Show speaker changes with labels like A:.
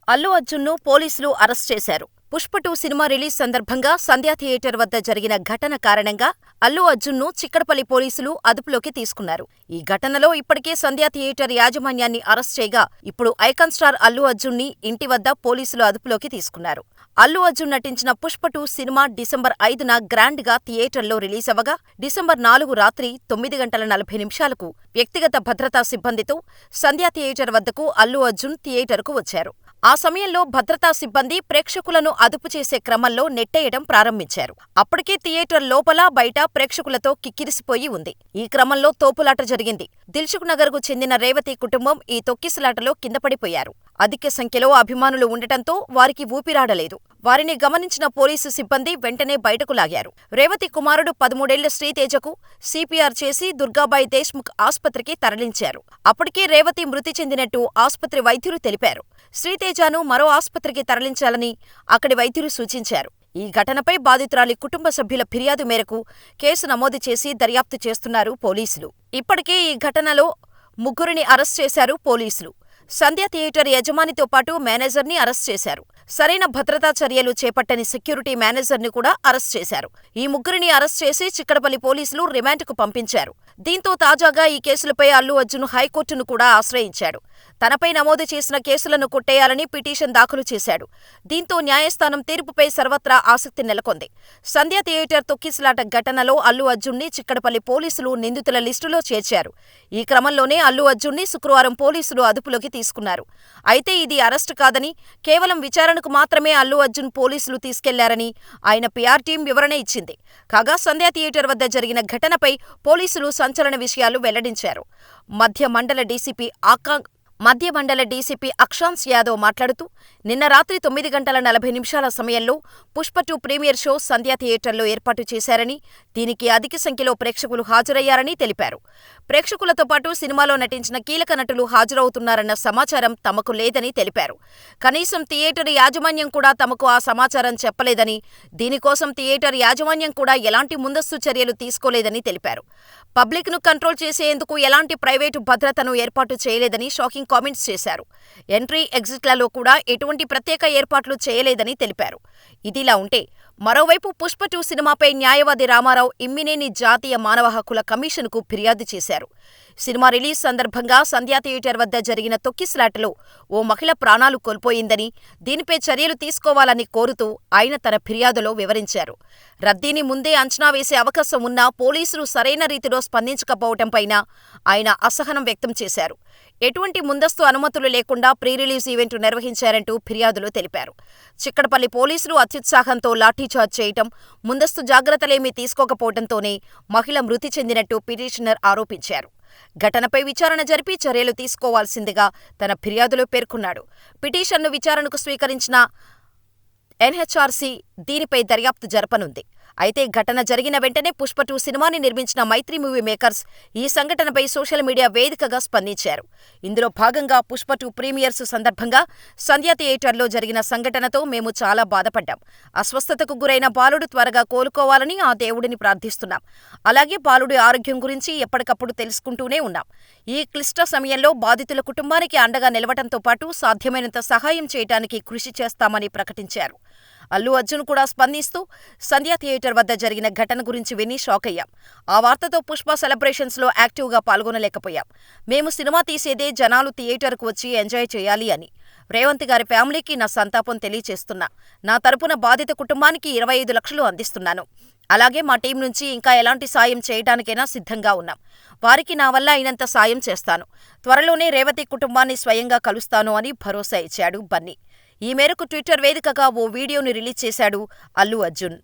A: అల్లు అర్జున్ను పోలీసులు అరెస్ట్ చేశారు. Pushpa 2 cinema release సందర్భంగా సంధ్యా థియేటర్ వద్ద జరిగిన ఘటన కారణంగా అల్లు అర్జున్ను చిక్కడపల్లి పోలీసులు అదుపులోకి తీసుకున్నారు. ఈ ఘటనలో ఇప్పటికే సంధ్యా థియేటర్ యాజమాన్యాన్ని అరెస్ట్ చేయగా, ఇప్పుడు ఐకాన్ స్టార్ అల్లు అర్జున్ని ఇంటి వద్ద పోలీసులు అదుపులోకి తీసుకున్నారు. అల్లు అర్జున్ నటించిన పుష్ప 2 సినిమా డిసెంబర్ 5న గ్రాండ్ గా థియేటర్లో రిలీజ్ అవ్వగా, డిసెంబర్ 4 రాత్రి 9:40 వ్యక్తిగత భద్రతా సిబ్బందితో సంధ్యా థియేటర్ వద్దకు అల్లు అర్జున్ థియేటర్కు వచ్చారు. ఆ సమయంలో భద్రతా సిబ్బంది ప్రేక్షకులను అదుపు చేసే క్రమంలో నెట్టేయడం ప్రారంభించారు. అప్పటికే థియేటర్ లోపల, బయట ప్రేక్షకులతో కిక్కిరిసిపోయి ఉంది. ఈ క్రమంలో తోపులాట జరిగింది. దిల్సుఖ్ నగర్కు చెందిన రేవతి కుటుంబం ఈ తొక్కిసలాటలో కిందపడిపోయారు. అధిక సంఖ్యలో అభిమానులు ఉండటంతో వారికి ఊపిరాడలేదు. వారిని గమనించిన పోలీసు సిబ్బంది వెంటనే బయటకు లాగారు. రేవతి కుమారుడు 13 ఏళ్ల శ్రీతేజకు సిపిఆర్ చేసి దుర్గాబాయి దేశ్ముఖ్ ఆస్పత్రికి తరలించారు. అప్పటికే రేవతి మృతి చెందినట్టు ఆస్పత్రి వైద్యులు తెలిపారు. శ్రీతేజను మరో ఆస్పత్రికి తరలించాలని అక్కడి వైద్యులు సూచించారు. ఈ ఘటనపై బాధితురాలి కుటుంబ సభ్యుల ఫిర్యాదు మేరకు కేసు నమోదు చేసి దర్యాప్తు చేస్తున్నారు పోలీసులు. ఇప్పటికే ఈ ఘటనలో 3 అరెస్ట్ చేశారు పోలీసులు. సంధ్యా థియేటర్ యజమానితో పాటు మేనేజర్ని అరెస్ట్ చేశారు. సరైన భద్రతా చర్యలు చేపట్టని సెక్యూరిటీ మేనేజర్ని కూడా అరెస్ట్ చేశారు. ఈ 3 అరెస్ట్ చేసి చిక్కడపల్లి పోలీసులు రిమాండ్కు పంపించారు. దీంతో తాజాగా ఈ కేసులపై అల్లు అర్జున్ హైకోర్టును కూడా ఆశ్రయించాడు. తనపై నమోదు చేసిన కేసులను కొట్టేయాలని పిటిషన్ దాఖలు చేశాడు. దీంతో న్యాయస్థానం తీర్పుపై సర్వత్రా ఆసక్తి నెలకొంది. సంధ్యా థియేటర్ తొక్కిసలాట ఘటనలో అల్లు అర్జున్ని చిక్కడపల్లి పోలీసులు నిందితుల లిస్టులో చేర్చారు. ఈ క్రమంలోనే అల్లు అర్జున్ని శుక్రవారం పోలీసులు అదుపులోకి తీసుకున్నారు. అయితే ఇది అరెస్టు కాదని, కేవలం విచారణకు మాత్రమే అల్లు అర్జున్ పోలీసులు తీసుకెళ్లారని ఆయన పిఆర్ టీం వివరణ ఇచ్చింది. కాగా సంధ్యా థియేటర్ వద్ద జరిగిన ఘటనపై పోలీసులు సంచలన విషయాలు వెల్లడించారు. మధ్య మండల డీసీపీ అక్షాంశ్ యాదవ్ మాట్లాడుతూ, నిన్న రాత్రి 9:40 సమయంలో పుష్ప 2 ప్రీమియర్ షో సంధ్యా థియేటర్లో ఏర్పాటు చేశారని, దీనికి అధిక సంఖ్యలో ప్రేక్షకులు హాజరయ్యారని తెలిపారు. ప్రేక్షకులతో పాటు సినిమాలో నటించిన కీలక నటులు హాజరవుతున్నారన్న సమాచారం తమకు లేదని తెలిపారు. కనీసం థియేటర్ యాజమాన్యం కూడా తమకు ఆ సమాచారం చెప్పలేదని, దీనికోసం థియేటర్ యాజమాన్యం కూడా ఎలాంటి ముందస్తు చర్యలు తీసుకోలేదని తెలిపారు. పబ్లిక్ను కంట్రోల్ చేసేందుకు ఎలాంటి ప్రైవేటు భద్రతను ఏర్పాటు చేయలేదని షాకింగ్ కామెంట్స్ చేశారు. ఎంట్రీ, ఎగ్జిట్లలో కూడా ఎటువంటి ప్రత్యేక ఏర్పాట్లు చేయలేదని తెలిపారు. ఇదిలా ఉంటే, మరోవైపు పుష్ప 2 సినిమాపై న్యాయవాది రామారావు ఇమ్మినేని జాతీయ మానవ హక్కుల కమిషన్కు ఫిర్యాదు చేశారు. సినిమా రిలీజ్ సందర్భంగా సంధ్యా థియేటర్ వద్ద జరిగిన తొక్కిసలాటలో ఓ మహిళ ప్రాణాలు కోల్పోయిందని, దీనిపై చర్యలు తీసుకోవాలని కోరుతూ ఆయన తన ఫిర్యాదులో వివరించారు. రద్దీని ముందే అంచనా వేసే అవకాశం ఉన్నా పోలీసులు సరైన రీతిలో స్పందించకపోవటంపైన ఆయన అసహనం వ్యక్తం చేశారు. ఎటువంటి ముందస్తు అనుమతులు లేకుండా ప్రీ రిలీజ్ ఈవెంట్ నిర్వహించారంటూ ఫిర్యాదులో తెలిపారు. చిక్కడపల్లి పోలీసులు అత్యుత్సాహంతో లాఠీచార్జ్ చేయటం, ముందస్తు జాగ్రత్తలేమీ తీసుకోకపోవడంతోనే మహిళ మృతి చెందినట్టు పిటిషనర్ ఆరోపించారు. ఘటనపై విచారణ జరిపి చర్యలు తీసుకోవాల్సిందిగా తన ఫిర్యాదులో పేర్కొన్నాడు. పిటిషన్ను విచారణకు స్వీకరించిన ఎన్హెచ్ఆర్సీ దీనిపై దర్యాప్తు జరపనుంది. అయితే ఘటన జరిగిన వెంటనే పుష్ప 2 సినిమాని నిర్మించిన మైత్రి మూవీ మేకర్స్ ఈ సంఘటనపై సోషల్ మీడియా వేదికగా స్పందించారు. ఇందులో భాగంగా పుష్ప 2 ప్రీమియర్స్ సందర్భంగా సంధ్యా థియేటర్లో జరిగిన సంఘటనతో మేము చాలా బాధపడ్డాం. అస్వస్థతకు గురైన బాలుడు త్వరగా కోలుకోవాలని ఆ దేవుడిని ప్రార్థిస్తున్నాం. అలాగే బాలుడి ఆరోగ్యం గురించి ఎప్పటికప్పుడు తెలుసుకుంటూనే ఉన్నాం. ఈ క్లిష్ట సమయంలో బాధితుల కుటుంబానికి అండగా నిలవటంతో పాటు సాధ్యమైనంత సహాయం చేయటానికి కృషి చేస్తామని ప్రకటించారు. అల్లు అర్జున్ కూడా స్పందిస్తూ, సంధ్యా థియేటర్ వద్ద జరిగిన ఘటన గురించి విని షాక్ అయ్యాం. ఆ వార్తతో పుష్ప సెలబ్రేషన్స్లో యాక్టివ్గా పాల్గొనలేకపోయాం. మేము సినిమా తీసేదే జనాలు థియేటర్కు వచ్చి ఎంజాయ్ చేయాలి అని. రేవంత్ గారి ఫ్యామిలీకి నా సంతాపం తెలియచేస్తున్నా. నా తరపున బాధిత కుటుంబానికి 25 లక్షలు అందిస్తున్నాను. అలాగే మా టీం నుంచి ఇంకా ఎలాంటి సాయం చేయడానికైనా సిద్ధంగా ఉన్నాం. వారికి నా వల్ల అయినంత సాయం చేస్తాను. త్వరలోనే రేవతి కుటుంబాన్ని స్వయంగా కలుస్తాను అని భరోసా ఇచ్చాడు బన్నీ. ఈ మేరకు ట్విట్టర్ వేదికగా ఓ వీడియోని రిలీజ్ చేశాడు అల్లు అర్జున్.